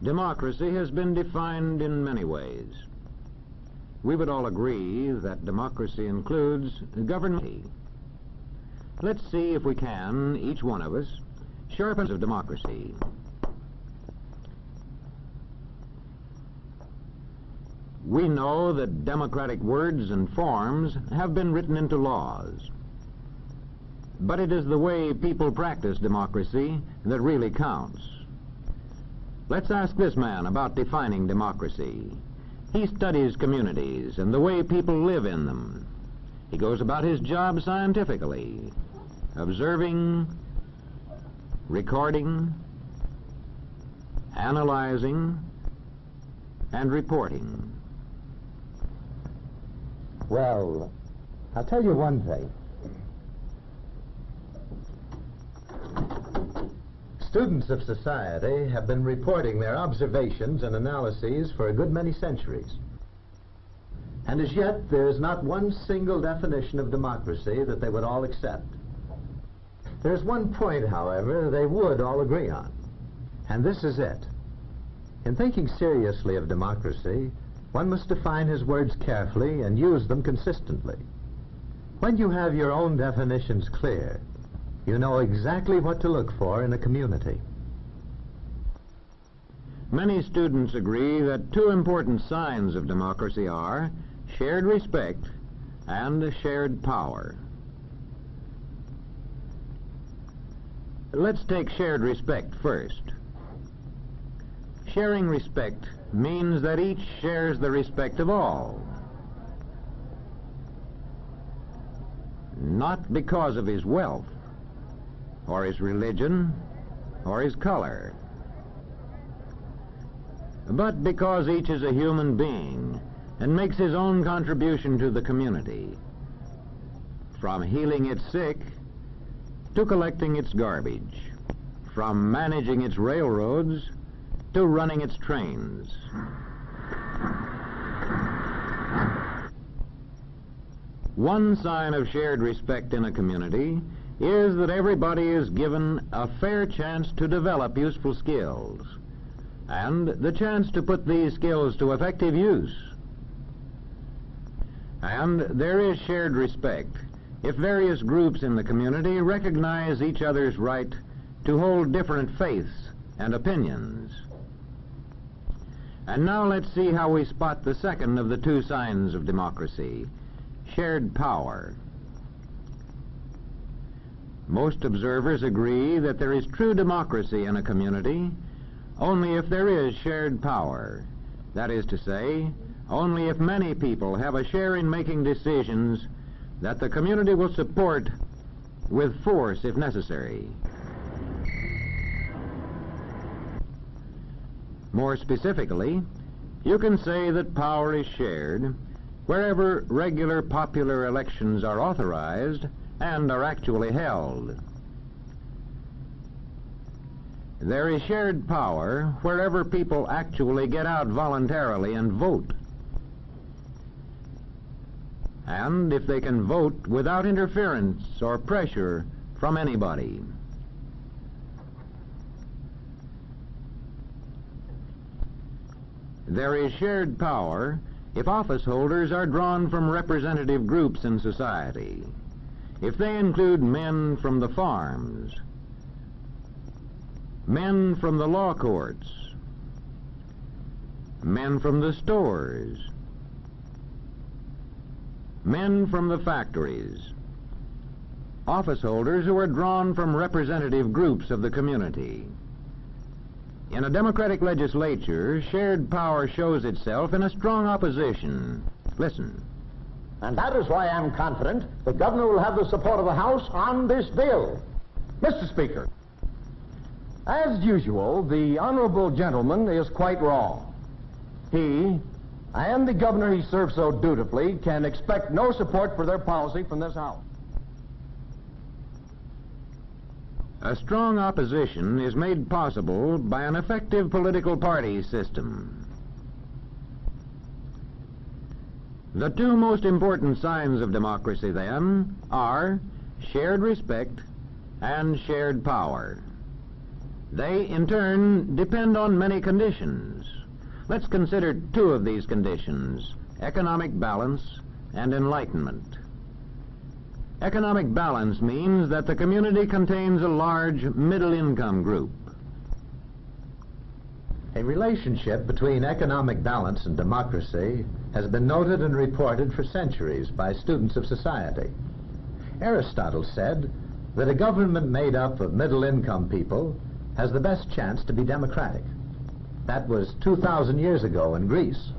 Democracy has been defined in many ways. We would all agree that democracy includes government. Let's see if we can, each one of us, sharpen of democracy. We know that democratic words and forms have been written into laws. But it is the way people practice democracy that really counts. Let's ask this man about defining democracy. He studies communities and the way people live in them. He goes about his job scientifically, observing, recording, analyzing, and reporting. Well, I'll tell you one thing. Students of society have been reporting their observations and analyses for a good many centuries. And as yet, there is not one single definition of democracy that they would all accept. There's one point, however, they would all agree on, and this is it. In thinking seriously of democracy, one must define his words carefully and use them consistently. When you have your own definitions clear, you know exactly what to look for in a community. Many students agree that two important signs of democracy are shared respect and shared power. Let's take shared respect first. Sharing respect means that each shares the respect of all. Not because of his wealth, or his religion, or his color, but because each is a human being and makes his own contribution to the community, from healing its sick to collecting its garbage, from managing its railroads to running its trains. One sign of shared respect in a community is that everybody is given a fair chance to develop useful skills and the chance to put these skills to effective use. And there is shared respect if various groups in the community recognize each other's right to hold different faiths and opinions. And now let's see how we spot the second of the two signs of democracy, shared power. Most observers agree that there is true democracy in a community only if there is shared power. That is to say, only if many people have a share in making decisions that the community will support with force if necessary. More specifically, you can say that power is shared wherever regular popular elections are authorized and are actually held. There is shared power wherever people actually get out voluntarily and vote. And if they can vote without interference or pressure from anybody. There is shared power if office holders are drawn from representative groups in society. If they include men from the farms, men from the law courts, men from the stores, men from the factories, office holders who are drawn from representative groups of the community. In a democratic legislature, shared power shows itself in a strong opposition. Listen. And that is why I'm confident the governor will have the support of the House on this bill. Mr. Speaker, as usual, the honorable gentleman is quite wrong. He and the governor he serves so dutifully can expect no support for their policy from this House. A strong opposition is made possible by an effective political party system. The two most important signs of democracy, then, are shared respect and shared power. They, in turn, depend on many conditions. Let's consider two of these conditions: economic balance and enlightenment. Economic balance means that the community contains a large middle-income group. A relationship between economic balance and democracy has been noted and reported for centuries by students of society. Aristotle said that a government made up of middle-income people has the best chance to be democratic. That was 2,000 years ago in Greece.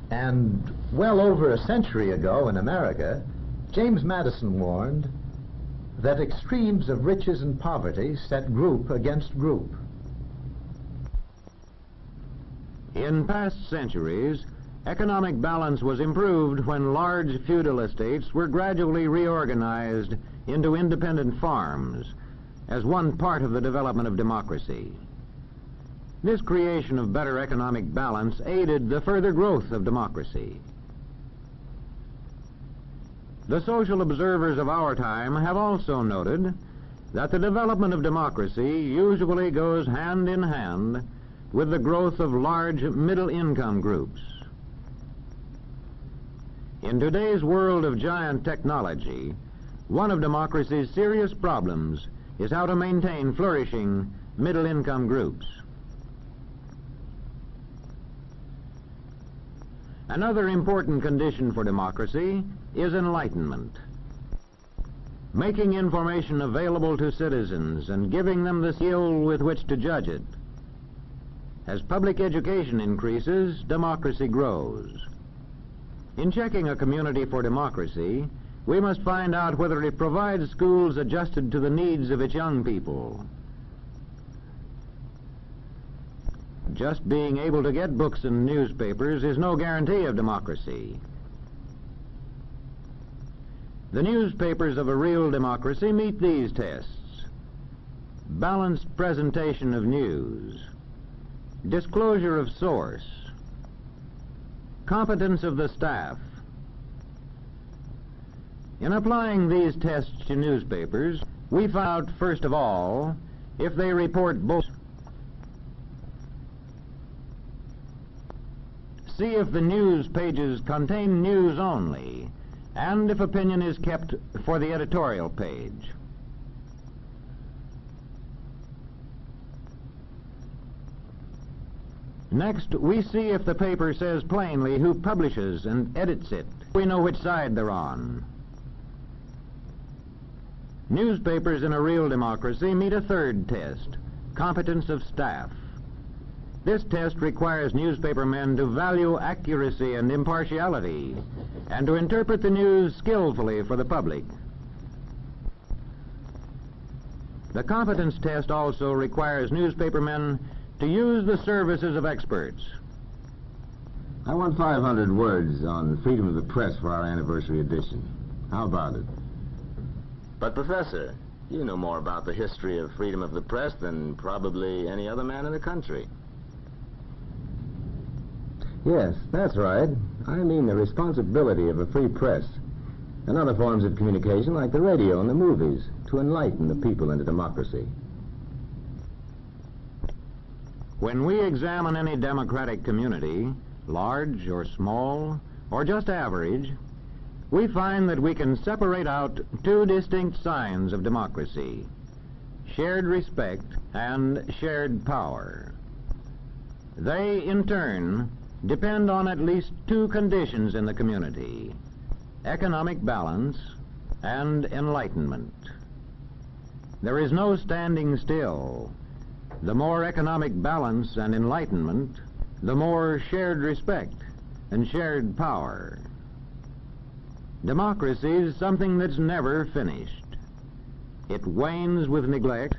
And well over a century ago in America, James Madison warned that extremes of riches and poverty set group against group. In past centuries, economic balance was improved when large feudal estates were gradually reorganized into independent farms as one part of the development of democracy. This creation of better economic balance aided the further growth of democracy. The social observers of our time have also noted that the development of democracy usually goes hand in hand with the growth of large middle-income groups. In today's world of giant technology, one of democracy's serious problems is how to maintain flourishing middle-income groups. Another important condition for democracy is enlightenment. Making information available to citizens and giving them the skill with which to judge it. As public education increases, democracy grows. In checking a community for democracy, we must find out whether it provides schools adjusted to the needs of its young people. Just being able to get books and newspapers is no guarantee of democracy. The newspapers of a real democracy meet these tests: balanced presentation of news, disclosure of source, competence of the staff. In applying these tests to newspapers, we find out, first of all, if they report both. See if the news pages contain news only, and if opinion is kept for the editorial page. Next, we see if the paper says plainly who publishes and edits it. We know which side they're on. Newspapers in a real democracy meet a third test: competence of staff. This test requires newspapermen to value accuracy and impartiality and to interpret the news skillfully for the public. The competence test also requires newspapermen to use the services of experts. I want 500 words on freedom of the press for our anniversary edition. How about it? But, Professor, you know more about the history of freedom of the press than probably any other man in the country. Yes, that's right. I mean the responsibility of a free press and other forms of communication like the radio and the movies to enlighten the people into democracy. When we examine any democratic community, large or small, or just average, we find that we can separate out two distinct signs of democracy: shared respect and shared power. They, in turn, depend on at least two conditions in the community: economic balance and enlightenment. There is no standing still. The more economic balance and enlightenment, the more shared respect and shared power. Democracy is something that's never finished. It wanes with neglect,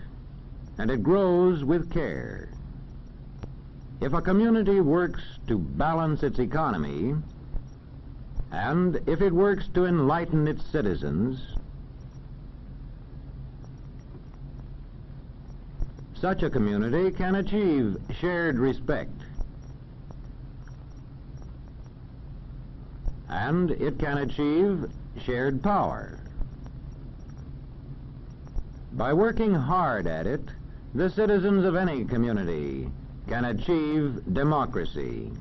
and it grows with care. If a community works to balance its economy, and if it works to enlighten its citizens, such a community can achieve shared respect, and it can achieve shared power. By working hard at it, the citizens of any community can achieve democracy.